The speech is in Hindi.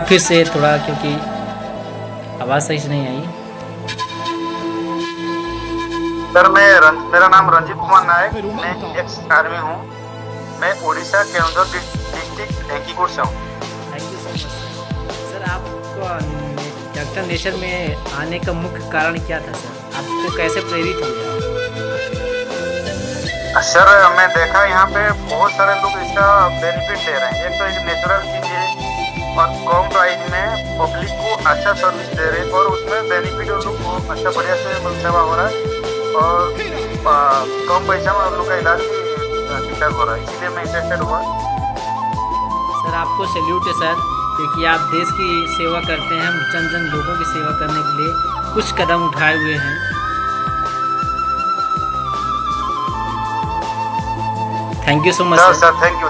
फिर से थोड़ा, क्योंकि आवाज़ सही से नहीं आई। सर मेरा नाम रंजीत कुमार नायक, मैं एक्स आर्मी हूँ। मैं उड़ीसा केंद्र डिस्ट्रिक्ट ढेंकीकोट से हूँ। Thank you so much sir. Sir आपको डॉक्टर नेचर में आने का मुख्य कारण क्या था सर? आपको कैसे प्रेरित हुए आप? सर मैं देखा यहाँ पे बहुत सारे लोग इसका बेनिफिट ले रहे हैं। एक तो एक नेचुरल चीज है और कम प्राइस में पब्लिक को अच्छा सर्विस दे रहे हैं और उसमें बेनिफिट उन लोग को अच्छा बढ़िया से सेवा हो रहा है और कम पैसा में उन लोग का इलाज भी ठीक ठाक हो रहा है। इसीलिए मैं इंटरेस्टेड हुआ। सर आपको सैल्यूट है सर, क्योंकि आप देश की सेवा करते हैं। हम जन लोगों की सेवा करने के लिए कुछ कदम उठाए हुए हैं। Thank you so much sir sir. Sir thank you.